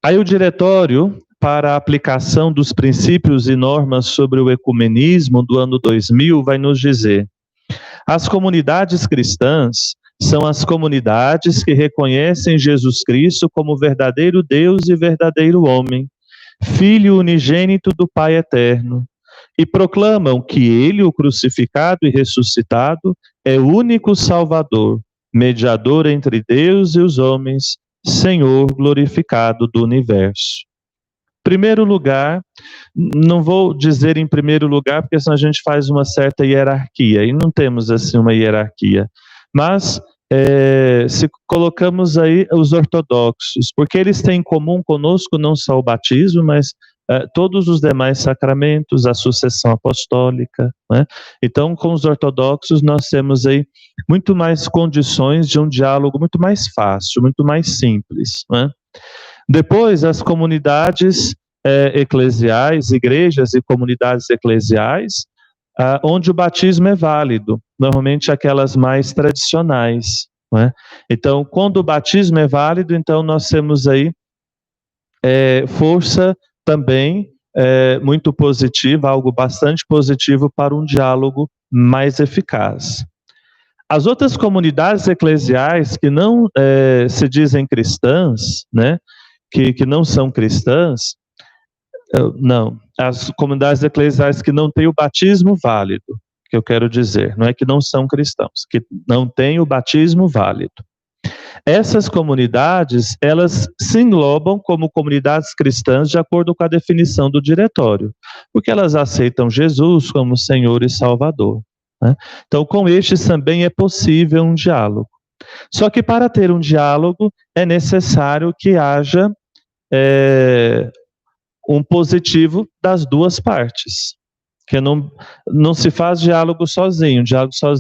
Aí o Diretório para a aplicação dos princípios e normas sobre o ecumenismo do ano 2000 vai nos dizer: as comunidades cristãs são as comunidades que reconhecem Jesus Cristo como verdadeiro Deus e verdadeiro homem, Filho unigênito do Pai eterno, e proclamam que Ele, o crucificado e ressuscitado, é o único Salvador, mediador entre Deus e os homens, Senhor glorificado do universo. Primeiro lugar, não vou dizer em primeiro lugar, porque senão a gente faz uma certa hierarquia, e não temos assim uma hierarquia, mas se colocamos aí os ortodoxos, porque eles têm em comum conosco não só o batismo, mas todos os demais sacramentos, a sucessão apostólica, né? Então, com os ortodoxos nós temos aí muito mais condições de um diálogo muito mais fácil, muito mais simples, né? Depois, as comunidades eclesiais, igrejas e comunidades eclesiais, onde o batismo é válido, normalmente aquelas mais tradicionais, não é? Então, quando o batismo é válido, então nós temos aí força também muito positiva, algo bastante positivo para um diálogo mais eficaz. As outras comunidades eclesiais que não se dizem cristãs, né, que não são cristãs, não, as comunidades eclesiais que não têm o batismo válido, que eu quero dizer, não é que não são cristãos, que não têm o batismo válido. Essas comunidades, elas se englobam como comunidades cristãs de acordo com a definição do diretório, porque elas aceitam Jesus como Senhor e Salvador, né? Então, com estes também é possível um diálogo. Só que para ter um diálogo é necessário que haja um positivo das duas partes, que não se faz diálogo sozinho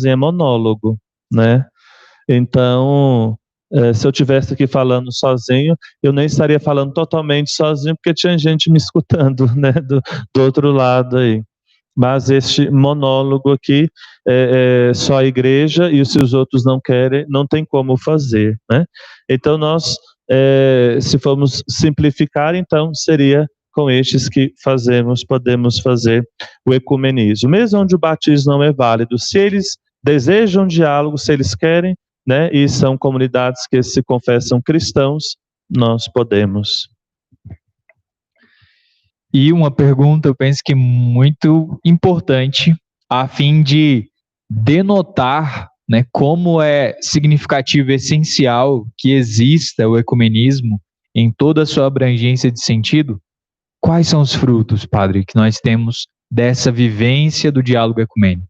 é monólogo, né? Então, se eu estivesse aqui falando sozinho, eu nem estaria falando totalmente sozinho, porque tinha gente me escutando, né, do outro lado aí. Mas este monólogo aqui é só a igreja, e se os outros não querem, não tem como fazer, né? Então nós, se formos simplificar, então seria com estes que podemos fazer o ecumenismo. Mesmo onde o batismo não é válido, se eles desejam diálogo, se eles querem, né, e são comunidades que se confessam cristãos, nós podemos. E uma pergunta, eu penso que muito importante, a fim de denotar, né, como é significativo e essencial que exista o ecumenismo em toda a sua abrangência de sentido. Quais são os frutos, padre, que nós temos dessa vivência do diálogo ecumênico?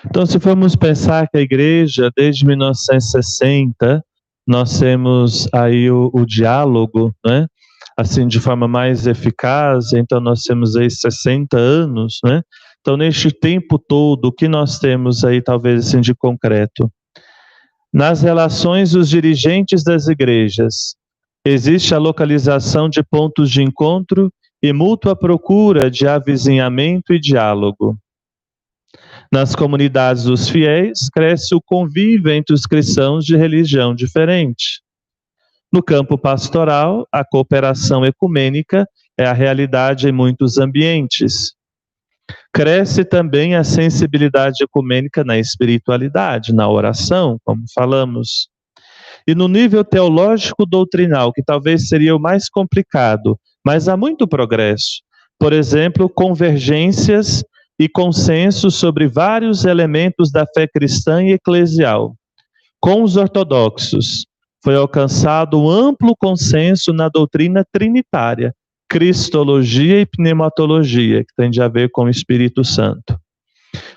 Então, se formos pensar que a igreja, desde 1960, nós temos aí o diálogo, né? Assim, de forma mais eficaz, então nós temos aí 60 anos, né? Então, neste tempo todo, o que nós temos aí, talvez assim, de concreto? Nas relações dos dirigentes das igrejas, existe a localização de pontos de encontro e mútua procura de avizinhamento e diálogo. Nas comunidades dos fiéis, cresce o convívio entre os cristãos de religião diferente. No campo pastoral, a cooperação ecumênica é a realidade em muitos ambientes. Cresce também a sensibilidade ecumênica na espiritualidade, na oração, como falamos. E no nível teológico doutrinal, que talvez seria o mais complicado, mas há muito progresso. Por exemplo, convergências e consensos sobre vários elementos da fé cristã e eclesial. Com os ortodoxos, foi alcançado um amplo consenso na doutrina trinitária, cristologia e pneumatologia, que tem a ver com o Espírito Santo.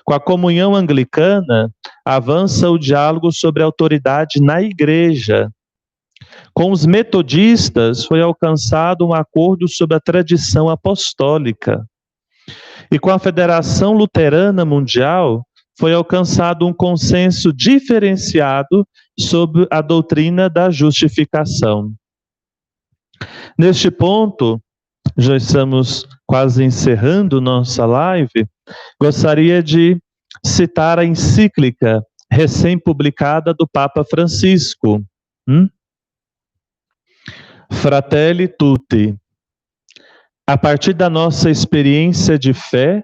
Com a comunhão anglicana, avança o diálogo sobre a autoridade na igreja. Com os metodistas, foi alcançado um acordo sobre a tradição apostólica. E com a Federação Luterana Mundial, foi alcançado um consenso diferenciado sobre a doutrina da justificação. Neste ponto, já estamos quase encerrando nossa live, gostaria de citar a encíclica recém-publicada do Papa Francisco, Fratelli Tutti. A partir da nossa experiência de fé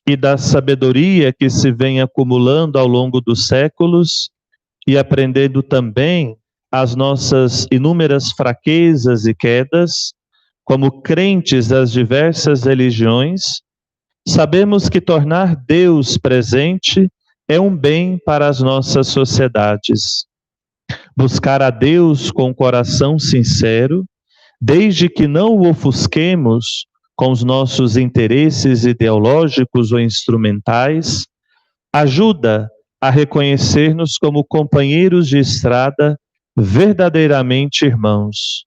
e da sabedoria que se vem acumulando ao longo dos séculos, e aprendendo também as nossas inúmeras fraquezas e quedas, como crentes das diversas religiões, sabemos que tornar Deus presente é um bem para as nossas sociedades. Buscar a Deus com o coração sincero, desde que não o ofusquemos com os nossos interesses ideológicos ou instrumentais, ajuda a reconhecer-nos como companheiros de estrada, verdadeiramente irmãos.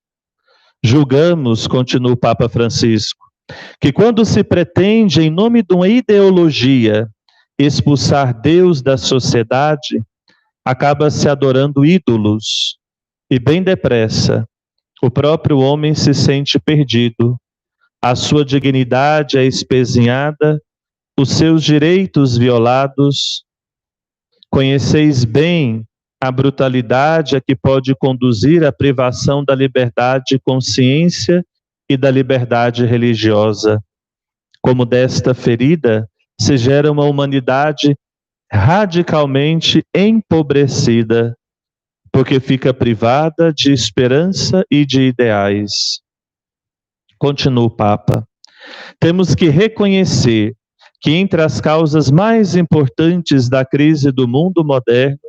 Julgamos, continua o Papa Francisco, que quando se pretende, em nome de uma ideologia, expulsar Deus da sociedade, acaba-se adorando ídolos, e bem depressa, o próprio homem se sente perdido, a sua dignidade é espezinhada os seus direitos violados, conheceis bem a brutalidade a que pode conduzir a privação da liberdade de consciência e da liberdade religiosa. Como desta ferida se gera uma humanidade radicalmente empobrecida, porque fica privada de esperança e de ideais. Continua o Papa. Temos que reconhecer que entre as causas mais importantes da crise do mundo moderno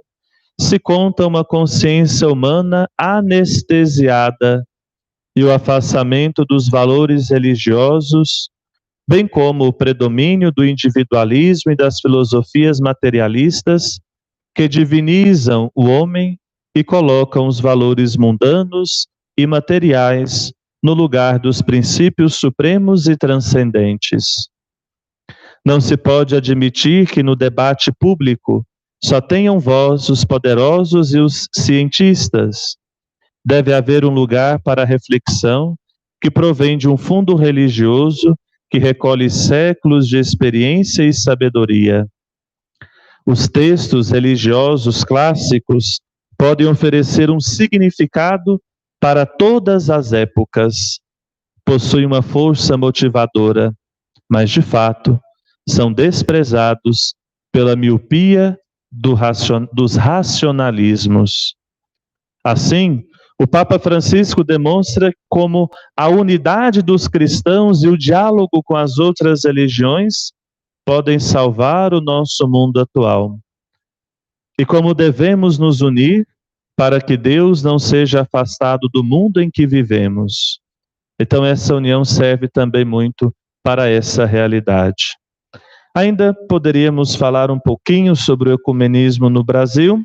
se conta uma consciência humana anestesiada e o afastamento dos valores religiosos, bem como o predomínio do individualismo e das filosofias materialistas que divinizam o homem e colocam os valores mundanos e materiais no lugar dos princípios supremos e transcendentes. Não se pode admitir que no debate público só tenham voz os poderosos e os cientistas. Deve haver um lugar para a reflexão que provém de um fundo religioso que recolhe séculos de experiência e sabedoria. Os textos religiosos clássicos podem oferecer um significado para todas as épocas. Possuem uma força motivadora, mas de fato são desprezados pela miopia dos racionalismos. Assim, o Papa Francisco demonstra como a unidade dos cristãos e o diálogo com as outras religiões podem salvar o nosso mundo atual. E como devemos nos unir para que Deus não seja afastado do mundo em que vivemos. Então essa união serve também muito para essa realidade. Ainda poderíamos falar um pouquinho sobre o ecumenismo no Brasil,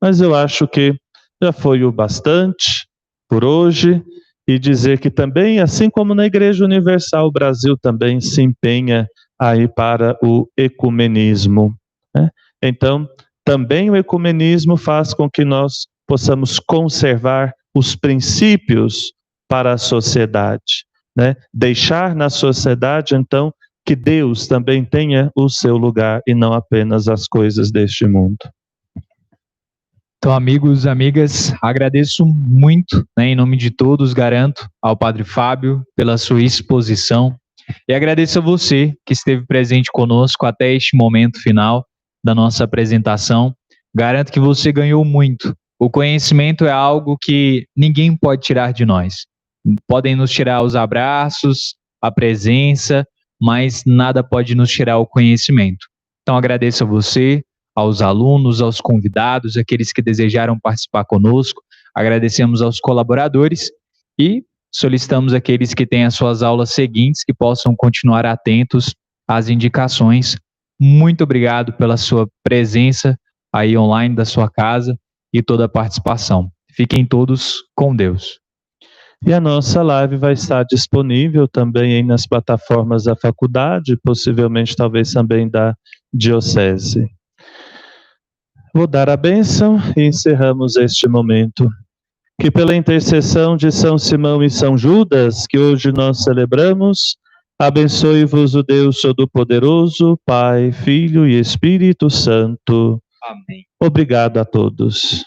mas eu acho que já foi o bastante por hoje, e dizer que também, assim como na Igreja Universal, o Brasil também se empenha aí para o ecumenismo, né? Então, também o ecumenismo faz com que nós possamos conservar os princípios para a sociedade, né? Deixar na sociedade, então, que Deus também tenha o seu lugar e não apenas as coisas deste mundo. Então, amigos, amigas, agradeço muito, né, em nome de todos, garanto ao Padre Fábio pela sua exposição e agradeço a você que esteve presente conosco até este momento final da nossa apresentação. Garanto que você ganhou muito. O conhecimento é algo que ninguém pode tirar de nós. Podem nos tirar os abraços, a presença, mas nada pode nos tirar o conhecimento. Então, agradeço a você, aos alunos, aos convidados, aqueles que desejaram participar conosco. Agradecemos aos colaboradores e solicitamos aqueles que têm as suas aulas seguintes que possam continuar atentos às indicações. Muito obrigado pela sua presença aí online da sua casa e toda a participação. Fiquem todos com Deus. E a nossa live vai estar disponível também aí nas plataformas da faculdade, possivelmente talvez também da diocese. Vou dar a bênção e encerramos este momento. Que pela intercessão de São Simão e São Judas, que hoje nós celebramos, abençoe-vos o Deus Todo-Poderoso, Pai, Filho e Espírito Santo. Amém. Obrigado a todos.